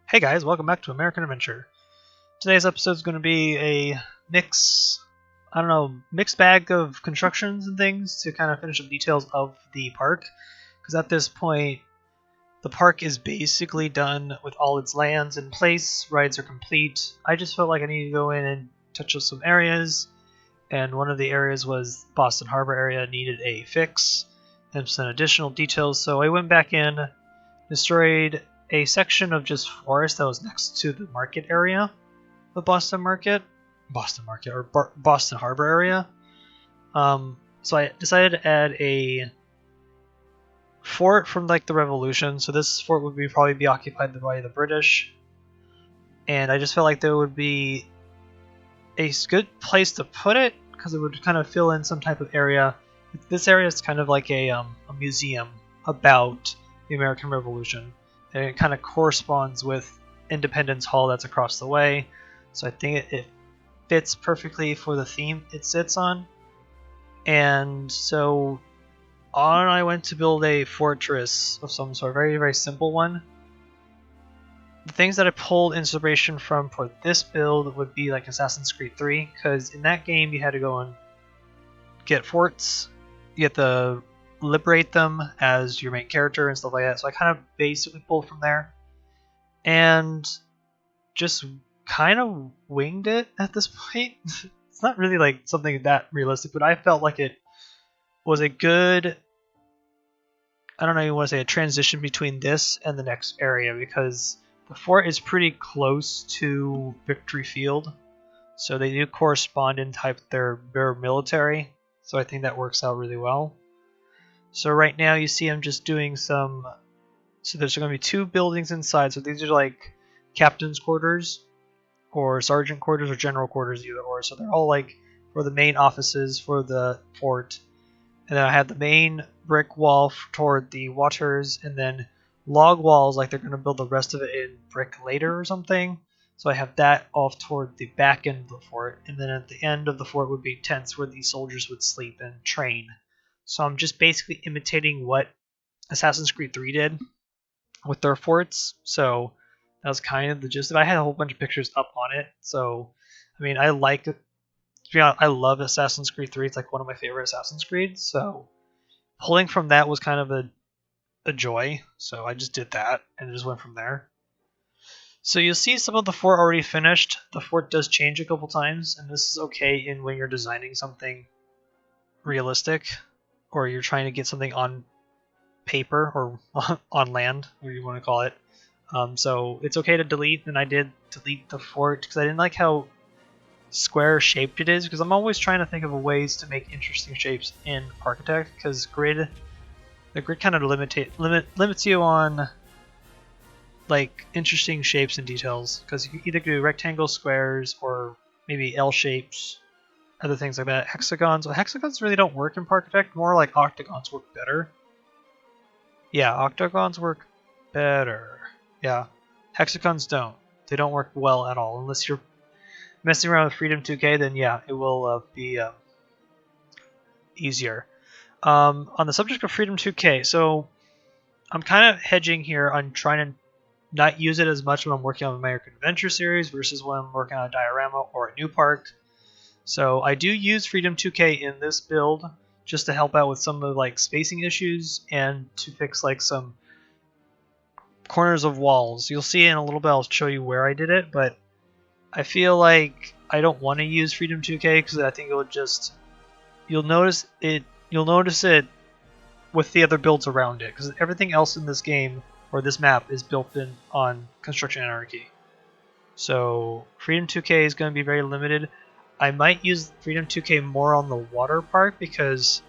Hey guys, welcome back to American Adventure. Today's episode is going to be a mixed bag of constructions and things to kind of finish up details of the park. Because at this point, the park is basically done with all its lands in place, rides are complete. I just felt like I needed to go in and touch up some areas, and one of the areas was Boston Harbor area needed a fix and some additional details, so I went back in, destroyed a section of just forest that was next to the market area, the Boston Harbor area. So I decided to add a fort from like the Revolution. So this fort would probably be occupied by the British, and I just felt like there would be a good place to put it because it would kind of fill in some type of area. This area is kind of like a museum about the American Revolution. And it kind of corresponds with Independence Hall that's across the way. So I think it fits perfectly for the theme it sits on. And so on I went to build a fortress of some sort, very, very simple one. The things that I pulled inspiration from for this build would be like Assassin's Creed 3, because in that game you had to go and get forts, you have to liberate them as your main character and stuff like that. So I kind of basically pulled from there and just kind of winged it at this point. It's not really like something that realistic, but I felt like it was a good, I don't know, you want to say a transition between this and the next area, because the fort is pretty close to Victory Field, so they do correspond in type. They're military, so I think that works out really well. So right now you see I'm just doing some, so there's going to be two buildings inside. So these are like captain's quarters or sergeant quarters or general quarters, either or. So they're all like for the main offices for the fort. And then I have the main brick wall toward the waters, and then log walls like they're going to build the rest of it in brick later or something. So I have that off toward the back end of the fort. And then at the end of the fort would be tents where the soldiers would sleep and train. So I'm just basically imitating what Assassin's Creed 3 did with their forts. So that was kind of the gist of it. I had a whole bunch of pictures up on it. So, I mean, I love Assassin's Creed 3. It's like one of my favorite Assassin's Creed. So pulling from that was kind of a joy. So I just did that and just went from there. So you'll see some of the fort already finished. The fort does change a couple times, and this is okay when you're designing something realistic, or you're trying to get something on paper or on land, whatever you want to call it. So it's okay to delete, and I did delete the fort because I didn't like how square shaped it is, because I'm always trying to think of ways to make interesting shapes in Parkitect, because the grid kind of limits you on like interesting shapes and details, because you can either do rectangles, squares, or maybe L shapes, other things like that. Hexagons. Well, hexagons really don't work in Parkitect. More like octagons work better. Yeah, octagons work better. Yeah, hexagons don't. They don't work well at all unless you're messing around with Freedom 2K. Then yeah, it will be easier. On the subject of Freedom 2K, so I'm kind of hedging here on trying to not use it as much when I'm working on the American Adventure series versus when I'm working on a diorama or a new park. So I do use Freedom 2K in this build just to help out with some of the like spacing issues and to fix like some corners of walls. You'll see in a little bit, I'll show you where I did it, but I feel like I don't want to use Freedom 2K because I think it would just, you'll notice it with the other builds around it, because everything else in this game or this map is built in on Construction Anarchy. So Freedom 2K is going to be very limited. I might use Freedom 2K more on the water park because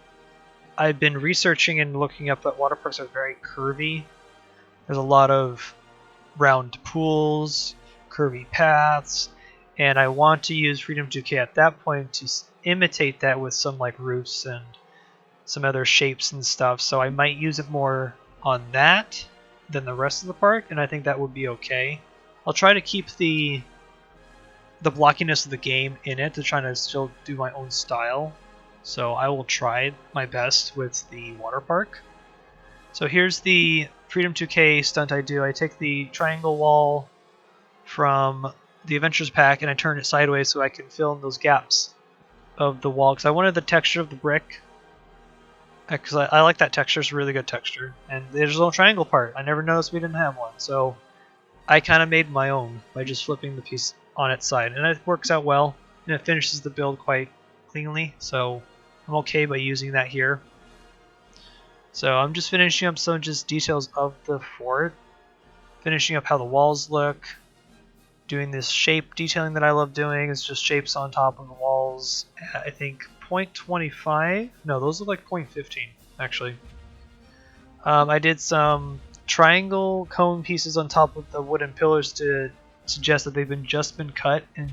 I've been researching and looking up that water parks are very curvy. There's a lot of round pools, curvy paths, and I want to use Freedom 2K at that point to imitate that with some like roofs and some other shapes and stuff. So I might use it more on that than the rest of the park, and I think that would be okay. I'll try to keep the blockiness of the game in it to try to still do my own style. So I will try my best with the water park. So here's the Freedom 2K stunt I do. I take the triangle wall from the Adventures pack, and I turned it sideways so I can fill in those gaps of the wall, because I wanted the texture of the brick, because I like that texture. It's a really good texture. And there's a little triangle part. I never noticed we didn't have one, so I kind of made my own by just flipping the piece on its side, and it works out well, and it finishes the build quite cleanly, so I'm okay by using that here. So I'm just finishing up some just details of the fort, finishing up how the walls look, doing this shape detailing that I love doing. It's just shapes on top of the walls at, I think, 0.25. No, those look like 0.15 actually. I did some triangle cone pieces on top of the wooden pillars to suggest that they've just been cut and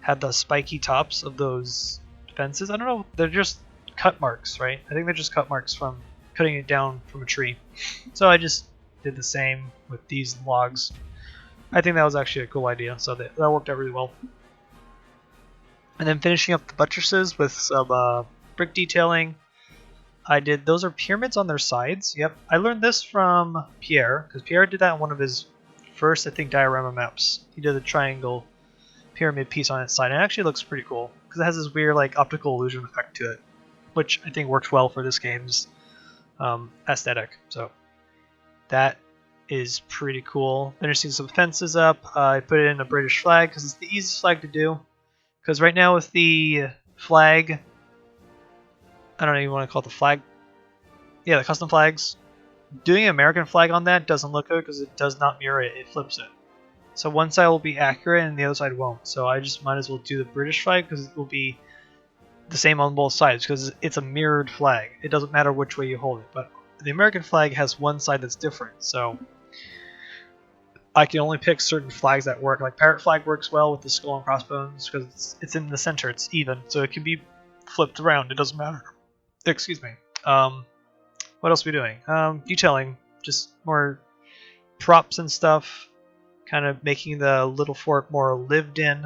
had the spiky tops of those fences. I don't know, they're just cut marks, right? I think they're just cut marks from cutting it down from a tree. So I just did the same with these logs. I think that was actually a cool idea, so that worked out really well. And then finishing up the buttresses with some brick detailing. I did, those are pyramids on their sides. Yep, I learned this from Pierre, because Pierre did that in one of his first, I think, diorama maps. He did a triangle pyramid piece on its side, and it actually looks pretty cool, because it has this weird like optical illusion effect to it, which I think works well for this game's aesthetic. So that is pretty cool. Finishing some fences up. I put it in a British flag, because it's the easiest flag to do. Because right now with the flag, I don't even want to call it the flag. Yeah, the custom flags. Doing an American flag on that doesn't look good because it does not mirror it. It flips it. So one side will be accurate and the other side won't. So I just might as well do the British flag because it will be the same on both sides because it's a mirrored flag. It doesn't matter which way you hold it. But the American flag has one side that's different. So I can only pick certain flags that work. Like parrot flag works well with the skull and crossbones because it's in the center. It's even. So it can be flipped around. It doesn't matter. Excuse me. What else are we doing? Detailing, just more props and stuff, kind of making the little fort more lived in,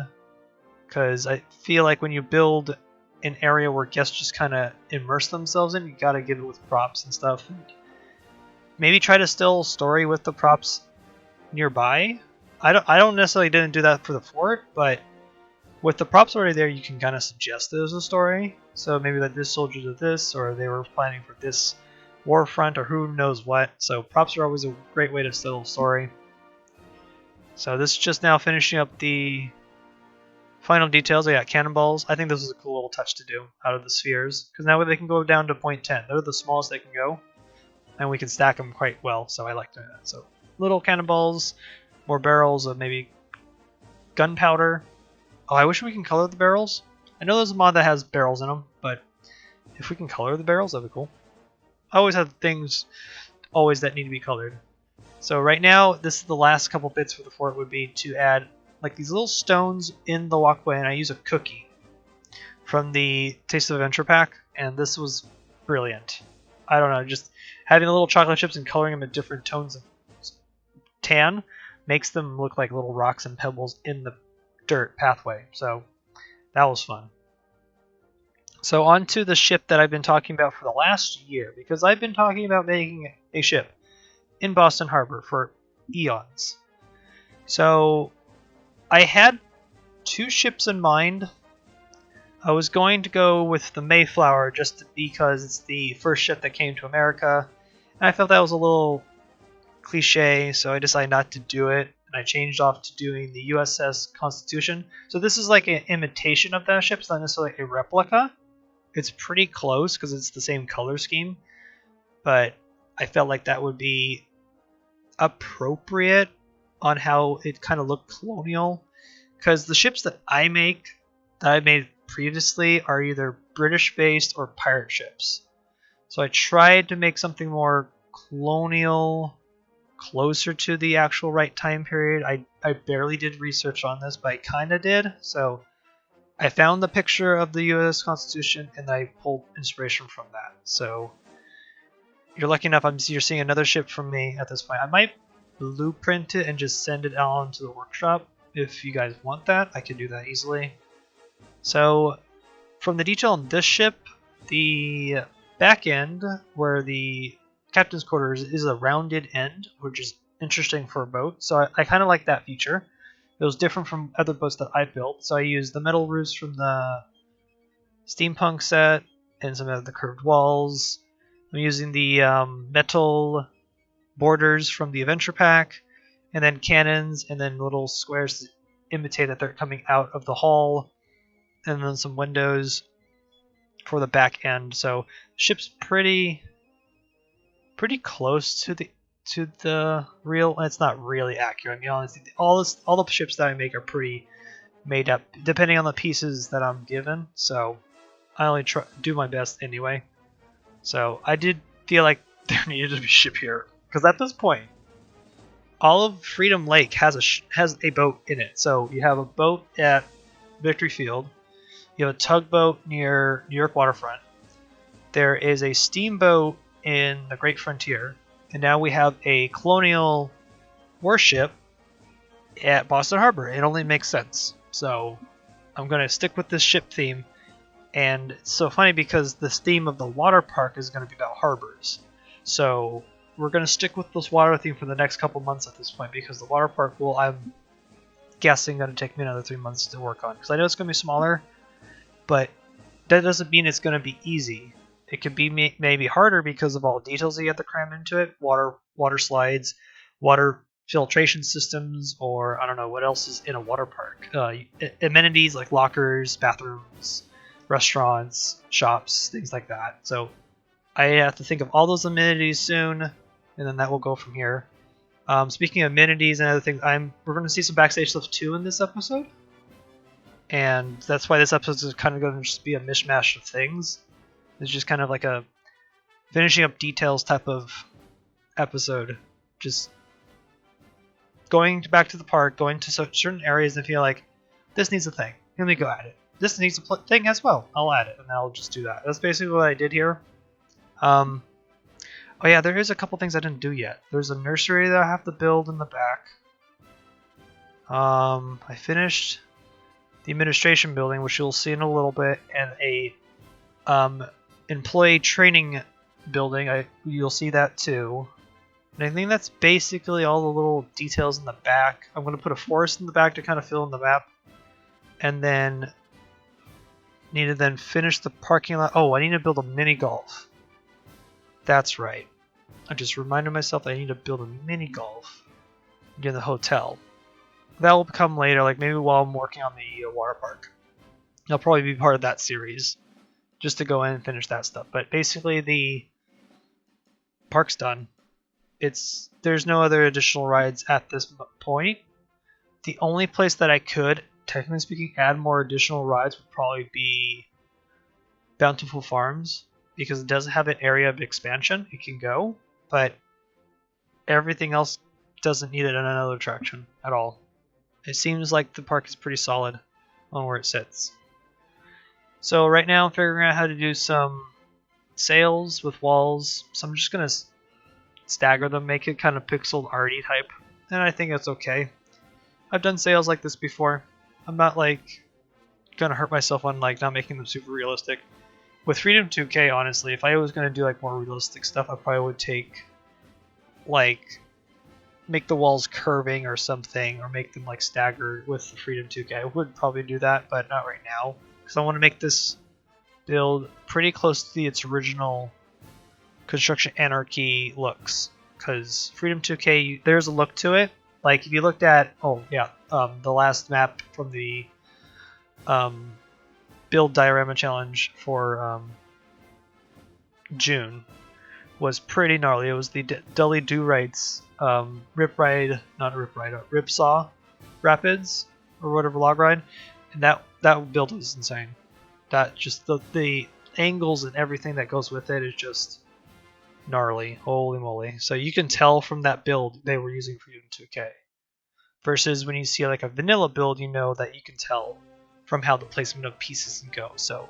because I feel like when you build an area where guests just kind of immerse themselves in, you gotta give it with props and stuff. And maybe try to still story with the props nearby. I don't necessarily didn't do that for the fort, but with the props already there, you can kind of suggest there's a story. So maybe that this soldier did this, or they were planning for this war front, or who knows what. So props are always a great way to tell a story. So this is just now finishing up the final details. I got cannonballs. I think this is a cool little touch to do out of the spheres, because now they can go down to 0.10. They're the smallest they can go, and we can stack them quite well. So I like doing that. So little cannonballs, more barrels of maybe gunpowder. Oh, I wish we can color the barrels. I know there's a mod that has barrels in them, but if we can color the barrels, that'd be cool. I always have things that need to be colored. So right now, this is the last couple bits for the fort would be to add like these little stones in the walkway, and I use a cookie from the Taste of Adventure pack, and this was brilliant. I don't know, just having the little chocolate chips and coloring them in different tones of tan makes them look like little rocks and pebbles in the dirt pathway. So that was fun. So on to the ship that I've been talking about for the last year, because I've been talking about making a ship in Boston Harbor for eons. So I had two ships in mind. I was going to go with the Mayflower just because it's the first ship that came to America, and I felt that was a little cliche, so I decided not to do it, and I changed off to doing the USS Constitution. So this is like an imitation of that ship. It's not necessarily a replica. It's pretty close because it's the same color scheme, but I felt like that would be appropriate on how it kind of looked colonial, because the ships that I made previously are either British based or pirate ships. So I tried to make something more colonial, closer to the actual right time period. I barely did research on this, but I kind of did. So I found the picture of the U.S. Constitution, and I pulled inspiration from that. So you're lucky enough, you're seeing another ship from me at this point. I might blueprint it and just send it out onto the workshop. If you guys want that, I can do that easily. So from the detail on this ship, the back end, where the captain's quarters is a rounded end, which is interesting for a boat. So I kind of like that feature. It was different from other boats that I built, so I used the metal roofs from the steampunk set and some of the curved walls. I'm using the metal borders from the adventure pack, and then cannons, and then little squares to imitate that they're coming out of the hull, and then some windows for the back end. So ship's pretty close to the real. It's not really accurate. I mean, honestly, all the ships that I make are pretty made up, depending on the pieces that I'm given. So I only do my best anyway. So I did feel like there needed to be a ship here, because at this point, all of Freedom Lake has a boat in it. So you have a boat at Victory Field. You have a tugboat near New York waterfront. There is a steamboat in the Great Frontier. And now we have a colonial warship at Boston Harbor. It only makes sense. So I'm going to stick with this ship theme. And it's so funny because this theme of the water park is going to be about harbors. So we're going to stick with this water theme for the next couple months at this point, because the water park will, I'm guessing, going to take me another 3 months to work on. Because I know it's going to be smaller, but that doesn't mean it's going to be easy. It could be maybe harder because of all the details that you have to cram into it. Water slides, water filtration systems, or I don't know what else is in a water park. Amenities like lockers, bathrooms, restaurants, shops, things like that. So I have to think of all those amenities soon, and then that will go from here. Speaking of amenities and other things, we're going to see some backstage stuff too in this episode. And that's why this episode is kind of going to just be a mishmash of things. It's just kind of like a finishing up details type of episode. Just going back to the park, going to certain areas and feel like, this needs a thing. Let me go at it. This needs a thing as well. I'll add it, and I'll just do that. That's basically what I did here. Oh yeah, there is a couple things I didn't do yet. There's a nursery that I have to build in the back. I finished the administration building, which you'll see in a little bit, and a employee training building. You'll see that too. And I think that's basically all the little details in the back. I'm going to put a forest in the back to kind of fill in the map. And then need to then finish the parking lot. Oh, I need to build a mini golf. That's right. I just reminded myself I need to build a mini golf near the hotel. That will come later, like maybe while I'm working on the water park. I'll probably be part of that series, just to go in and finish that stuff. But basically, the park's done. There's no other additional rides at this point. The only place that I could, technically speaking, add more additional rides would probably be Bountiful Farms, because it does have an area of expansion. It can go, but everything else doesn't need another attraction at all. It seems like the park is pretty solid on where it sits. So right now I'm figuring out how to do some sails with walls. So I'm just going to stagger them, make it kind of pixel arty type. And I think that's okay. I've done sails like this before. I'm not like going to hurt myself on like not making them super realistic. With Freedom 2K, honestly, if I was going to do like more realistic stuff, I probably would take like make the walls curving or something, or make them like staggered with Freedom 2K. I would probably do that, but not right now, because I want to make this build pretty close to its original Construction Anarchy looks. Because Freedom 2K, there's a look to it. Like if you looked at, the last map from the build diorama challenge for June was pretty gnarly. It was the Dully Do Rights Ripsaw Rapids or whatever log ride, and that build was insane. That just the angles and everything that goes with it is just gnarly. Holy moly! So you can tell from that build they were using Freedom 2K. Versus when you see like a vanilla build, you know that you can tell from how the placement of pieces can go. So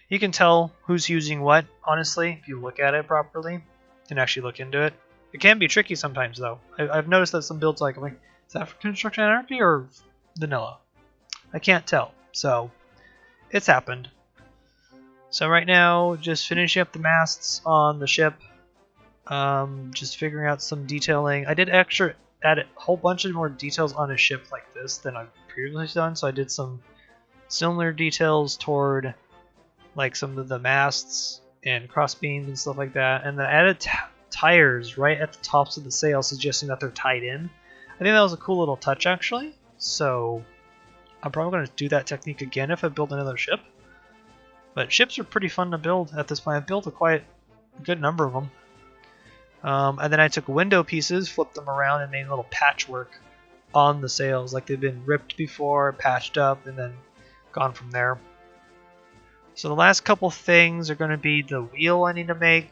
you can tell who's using what, honestly, if you look at it properly and actually look into it. It can be tricky sometimes, though. I've noticed that some builds I'm like, is that for Construction Anarchy or vanilla? I can't tell. So it's happened. So right now, just finishing up the masts on the ship. Just figuring out some detailing. I did add a whole bunch of more details on a ship like this than I've previously done. So I did some similar details toward like some of the masts and cross beams and stuff like that, and then I added tires right at the tops of the sails, suggesting that they're tied in. I think that was a cool little touch actually. So I'm probably going to do that technique again if I build another ship. But ships are pretty fun to build at this point. I built a quite good number of them. And then I took window pieces, flipped them around, and made a little patchwork on the sails. Like they've been ripped before, patched up, and then gone from there. So the last couple things are going to be the wheel I need to make.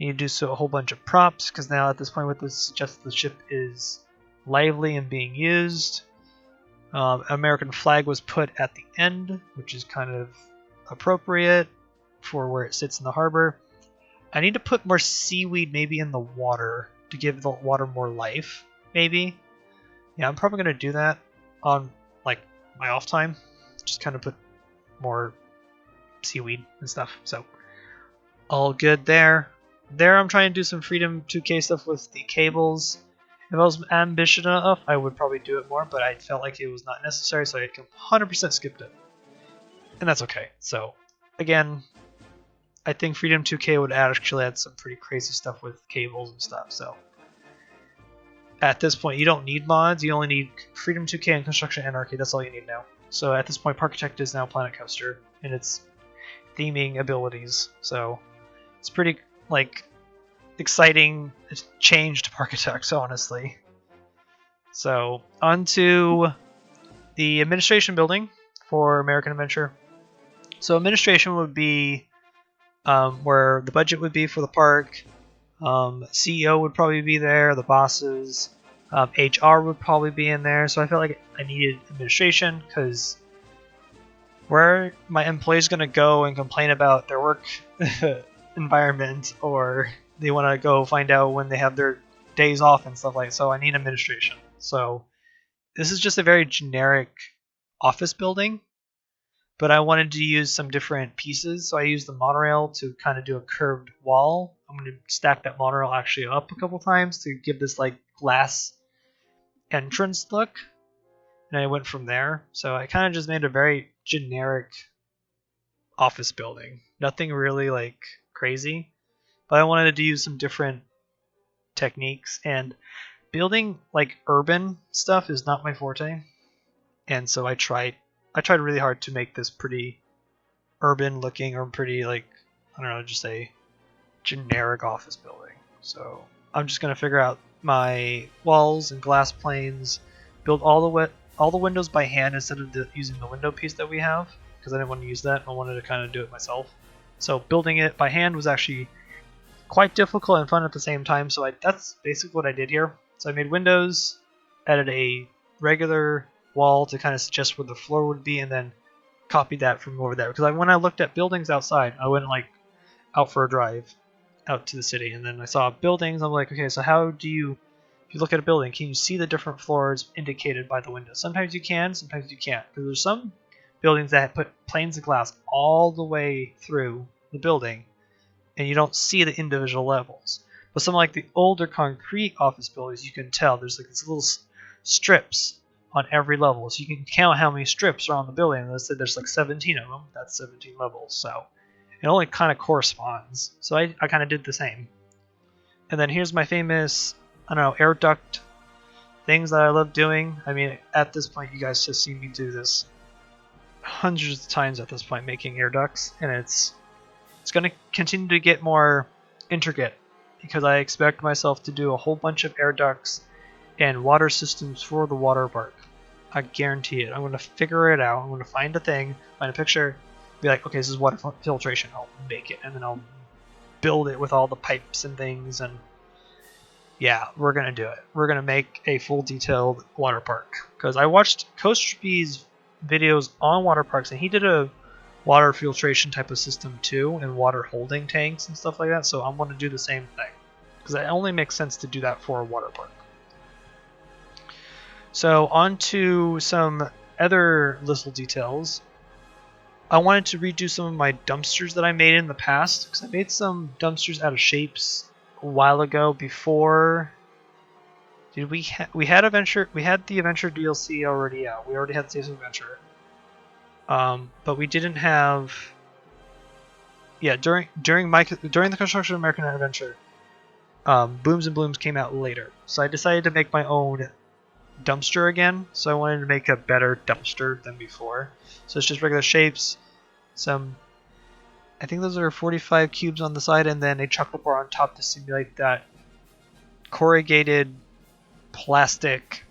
I need to do a whole bunch of props, because now at this point with this suggests the ship is lively and being used. American flag was put at the end, which is kind of appropriate for where it sits in the harbor. I need to put more seaweed maybe in the water to give the water more life, maybe. Yeah, I'm probably going to do that on like my off time. Just kind of put more seaweed and stuff. So all good there. There I'm trying to do some Freedom 2K stuff with the cables. If I was ambitious enough, I would probably do it more, but I felt like it was not necessary, so I 100% skipped it. And that's okay. So, again, I think Freedom 2K would actually add some pretty crazy stuff with cables and stuff, so. At this point, you don't need mods, you only need Freedom 2K and Construction Anarchy, that's all you need now. So at this point, Parkitect is now Planet Coaster in its theming abilities, so it's pretty, like, exciting change to Parkitect, honestly. So, onto the administration building for American Adventure. So administration would be where the budget would be for the park. CEO would probably be there, the bosses. HR would probably be in there. So I felt like I needed administration because where my employees going to go and complain about their work environment, or they want to go find out when they have their days off and stuff like that. So I need administration. So this is just a very generic office building, but I wanted to use some different pieces. So I used the monorail to kind of do a curved wall. I'm going to stack that monorail actually up a couple times to give this like glass entrance look. And I went from there. So I kind of just made a very generic office building. Nothing really like crazy. But I wanted to use some different techniques, and building like urban stuff is not my forte. And so I tried really hard to make this pretty urban looking, or pretty like, I don't know, just a generic office building. So I'm just gonna figure out my walls and glass planes, build all the windows by hand instead of using the window piece that we have, because I didn't want to use that. I wanted to kind of do it myself. So building it by hand was actually quite difficult and fun at the same time. So that's basically what I did here. So I made windows, added a regular wall to kind of suggest where the floor would be, and then copied that from over there. Because when I looked at buildings outside, I went like out for a drive out to the city, and then I saw buildings. I'm like, okay, so how do you, if you look at a building, can you see the different floors indicated by the window? Sometimes you can, sometimes you can't. Because there's some buildings that put planes of glass all the way through the building, and you don't see the individual levels. But some like the older concrete office buildings, you can tell there's like these little strips on every level, so you can count how many strips are on the building. Let's say there's like 17 of them. That's 17 levels, so it only kind of corresponds. So I kind of did the same. And then here's my famous, I don't know, air duct things that I love doing. I mean, at this point, you guys just see me do this hundreds of times at this point, making air ducts, and it's going to continue to get more intricate because I expect myself to do a whole bunch of air ducts and water systems for the water park. I guarantee it. I'm going to figure it out. I'm going to find a thing, find a picture, be like, okay, this is water filtration. I'll make it, and then I'll build it with all the pipes and things, and yeah, we're going to do it. We're going to make a full detailed water park. Because I watched Coaster B's videos on water parks, and he did a water filtration type of system too, and water holding tanks and stuff like that, so I'm going to do the same thing. Because it only makes sense to do that for a water park. So on to some other little details. I wanted to redo some of my dumpsters that I made in the past, because I made some dumpsters out of shapes a while ago before Did we had Adventure? We had the Adventure DLC already out. We already had Saves of Adventure. But we didn't have. Yeah, during the construction of American Adventure, Booms and Blooms came out later. So I decided to make my own dumpster again. So I wanted to make a better dumpster than before. So it's just regular shapes, some. I think those are 45 cubes on the side, and then a chocolate bar on top to simulate that corrugated plastic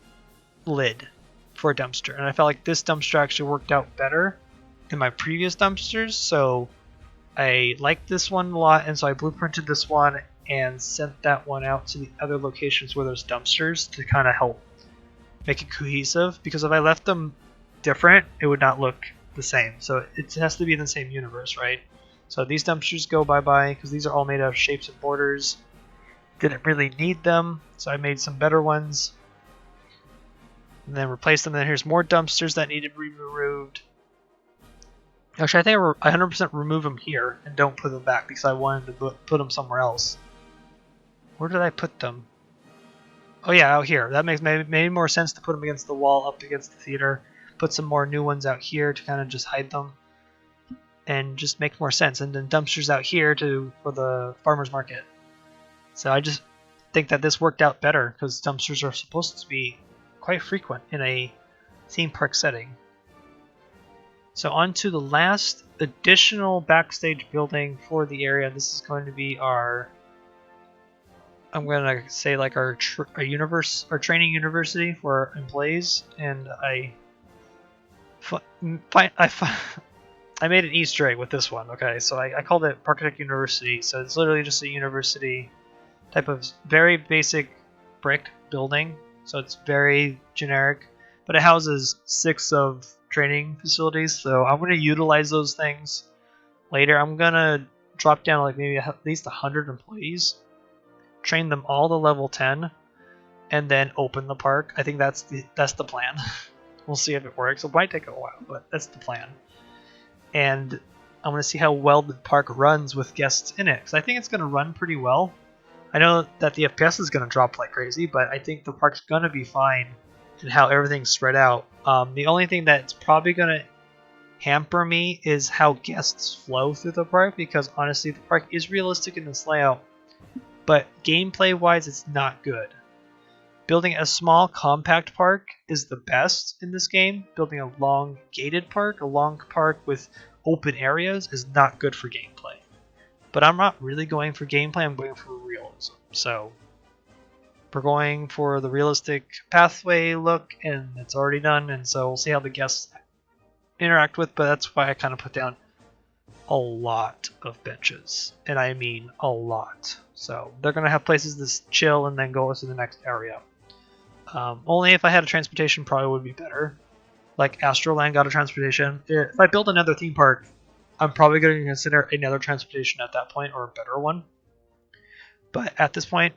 lid for a dumpster. And I felt like this dumpster actually worked out better than my previous dumpsters, so I liked this one a lot, and so I blueprinted this one and sent that one out to the other locations where there's dumpsters to kind of help make it cohesive, because if I left them different, it would not look the same. So it has to be in the same universe, right? So these dumpsters go bye-bye because these are all made out of shapes and borders. Didn't really need them, so I made some better ones. And then replaced them. And then here's more dumpsters that needed to be removed. Actually, I think I 100% remove them here and don't put them back because I wanted to put them somewhere else. Where did I put them? Oh yeah, out here. That made more sense to put them against the wall up against the theater. Put some more new ones out here to kind of just hide them. And just make more sense. And then dumpsters out here for the farmer's market. So I just think that this worked out better because dumpsters are supposed to be quite frequent in a theme park setting. So on to the last additional backstage building for the area. This is going to be our, I'm going to say like our training university for our employees. And I made an Easter egg with this one. Okay, so I called it Parkitect University. So it's literally just a university type of very basic brick building. So it's very generic, but it houses 6 of training facilities. So I'm going to utilize those things later. I'm going to drop down like maybe at least 100 employees, train them all to level 10, and then open the park. I think that's the plan. We'll see if it works. It might take a while, but that's the plan. And I'm going to see how well the park runs with guests in it, because I think it's going to run pretty well. I know that the FPS is going to drop like crazy, but I think the park's going to be fine in how everything's spread out. The only thing that's probably going to hamper me is how guests flow through the park, because honestly, the park is realistic in this layout, but gameplay-wise, it's not good. Building a small, compact park is the best in this game. Building a long, gated park, a long park with open areas, is not good for gameplay. But I'm not really going for gameplay, I'm going for realism. So we're going for the realistic pathway look, and it's already done, and so we'll see how the guests interact with, but that's why I kind of put down a lot of benches. And I mean a lot. So they're going to have places to chill and then go to the next area. Only if I had a transportation probably would be better. Like Astroland got a transportation. If I build another theme park, I'm probably going to consider another transportation at that point, or a better one. But at this point,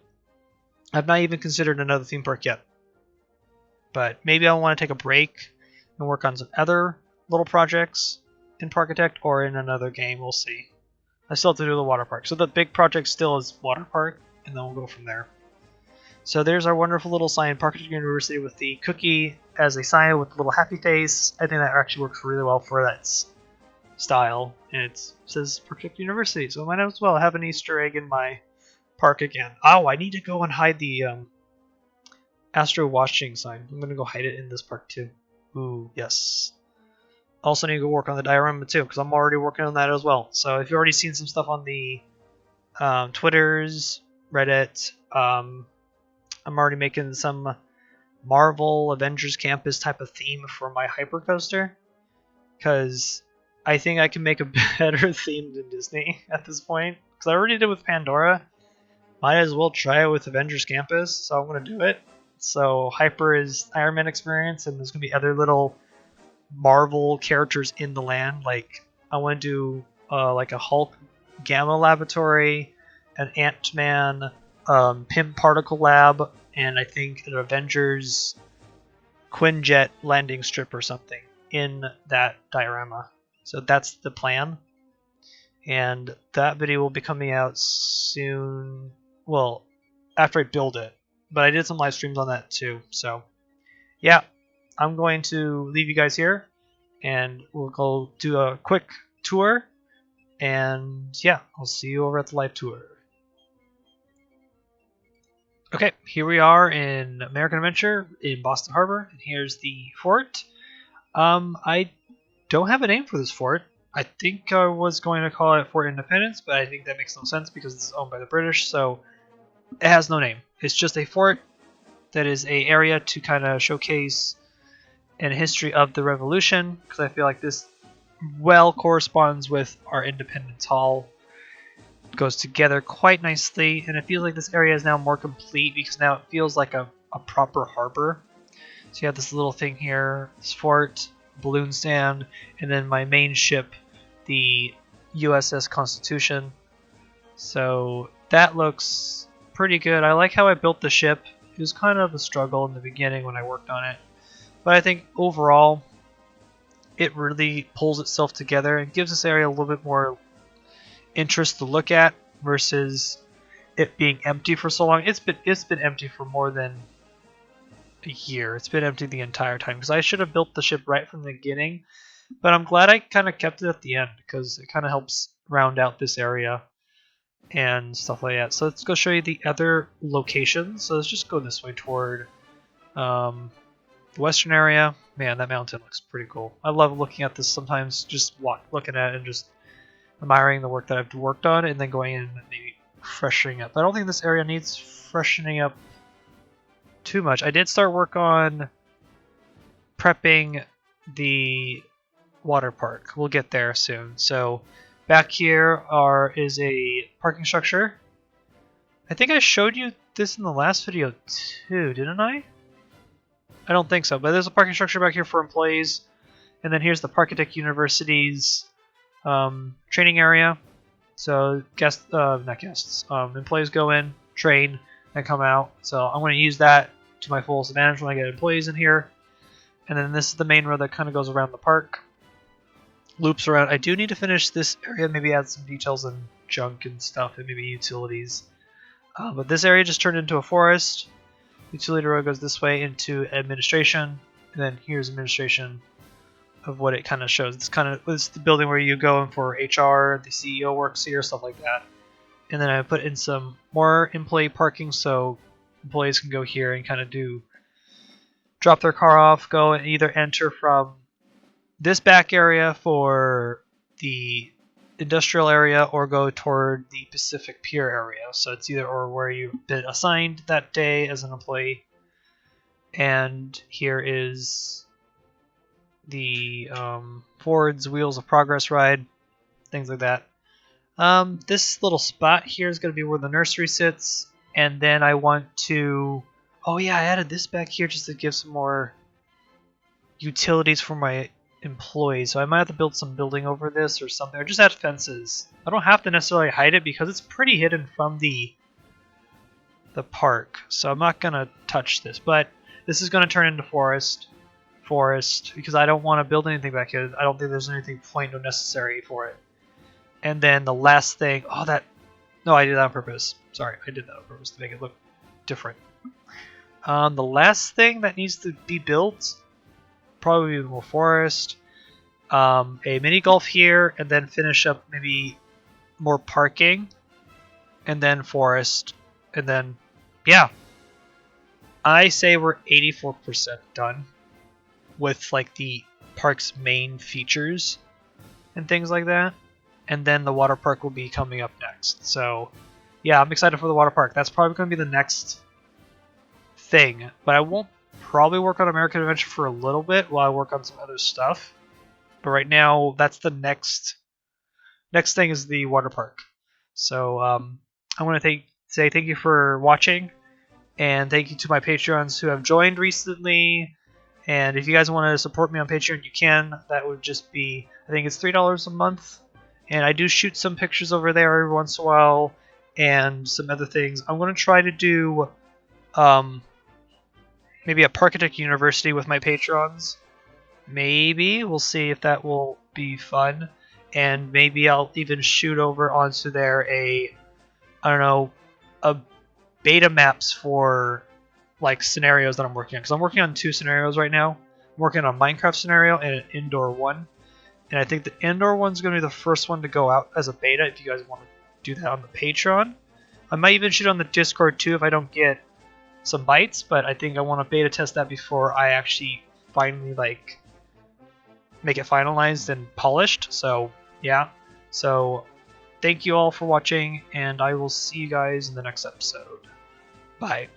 I've not even considered another theme park yet. But maybe I want to take a break and work on some other little projects in Parkitect or in another game. We'll see. I still have to do the water park. So the big project still is water park, and then we'll go from there. So there's our wonderful little sign, Parkitect University, with the cookie as a sign with a little happy face. I think that actually works really well for that style, and it says Parkitect University, so I might as well have an Easter egg in my park again. Oh, I need to go and hide the Astro Washing sign. I'm going to go hide it in this park too. Ooh, yes. Also need to go work on the diorama too, because I'm already working on that as well. So if you've already seen some stuff on the Twitters, Reddit, I'm already making some Marvel Avengers Campus type of theme for my hypercoaster, because I think I can make a better theme than Disney at this point, because I already did with Pandora. Might as well try it with Avengers Campus, so I'm going to do it. So Hyper is Iron Man experience, and there's going to be other little Marvel characters in the land. Like I want to do like a Hulk Gamma Laboratory, an Ant-Man Pym Particle Lab, and I think an Avengers Quinjet landing strip or something in that diorama. So that's the plan. And that video will be coming out soon. Well, after I build it. but I did some live streams on that too. So yeah, I'm going to leave you guys here, and we'll go do a quick tour. And yeah, I'll see you over at the live tour. Okay, here we are in American Adventure in Boston Harbor, and here's the fort. I don't have a name for this fort. I think I was going to call it Fort Independence, but I think that makes no sense because it's owned by the British, so it has no name. It's just a fort that is a area to kind of showcase a history of the Revolution, because I feel like this well corresponds with our Independence Hall. It goes together quite nicely, and it feels like this area is now more complete because now it feels like a proper harbor. So you have this little thing here, this fort, balloon stand, and then my main ship, the USS Constitution. So that looks pretty good. I like how I built the ship. It was kind of a struggle in the beginning when I worked on it, but I think overall it really pulls itself together and gives this area a little bit more interest to look at versus it being empty for so long. It's been empty for more than a year. It's been empty the entire time because I should have built the ship right from the beginning, but I'm glad I kind of kept it at the end because it kind of helps round out this area and stuff like that. So let's go show you the other locations. So let's just go this way toward the western area. Man, that mountain looks pretty cool. I love looking at this sometimes, just looking at it and just admiring the work that I've worked on, and then going in and maybe freshening up. I don't think this area needs freshening up too much. I did start work on prepping the water park. We'll get there soon. So back here is a parking structure. I think I showed you this in the last video too, didn't I? I don't think so, but there's a parking structure back here for employees. And then here's the Parkitect University's training area. So employees go in, train, and come out. So I'm going to use that to my fullest advantage when I get employees in here. And then this is the main road that kind of goes around the park, loops around. I do need to finish this area, maybe add some details and junk and stuff, and maybe utilities. But this area just turned into a forest. Utility road goes this way into administration, and then here's administration of what it kind of shows. It's the building where you go in for HR, the CEO works here, stuff like that. And then I put in some more employee parking so employees can go here and kind of drop their car off, go and either enter from this back area for the industrial area or go toward the Pacific Pier area. So it's either or where you've been assigned that day as an employee. And here is the Ford's Wheels of Progress ride, things like that. This little spot here is going to be where the nursery sits, and then I want to... Oh yeah, I added this back here just to give some more utilities for my employees. So I might have to build some building over this or something, or just add fences. I don't have to necessarily hide it because it's pretty hidden from the park. So I'm not going to touch this, but this is going to turn into forest because I don't want to build anything back here. I don't think there's anything point or necessary for it. And then the last thing, no, I did that on purpose. Sorry, I did that on purpose to make it look different. The last thing that needs to be built, probably more forest, a mini golf here, and then finish up maybe more parking, and then forest, and then, yeah. I say we're 84% done with like the park's main features and things like that. And then the water park will be coming up next. So yeah, I'm excited for the water park. That's probably going to be the next thing. But I won't probably work on American Adventure for a little bit while I work on some other stuff. But right now, that's the next thing is the water park. So I want to say thank you for watching. And thank you to my Patreons who have joined recently. And if you guys want to support me on Patreon, you can. That would just be, I think it's $3 a month. And I do shoot some pictures over there every once in a while and some other things. I'm going to try to do maybe a Parkitect University with my patrons. Maybe. We'll see if that will be fun. And maybe I'll even shoot over onto there a beta maps for like scenarios that I'm working on, because I'm working on 2 scenarios right now. I'm working on a Minecraft scenario and an indoor one, and I think the indoor one's going to be the first one to go out as a beta if you guys want to do that on the Patreon. I might even shoot on the Discord too if I don't get some bites, but I think I want to beta test that before I actually finally like make it finalized and polished. So yeah, so thank you all for watching, and I will see you guys in the next episode. Bye.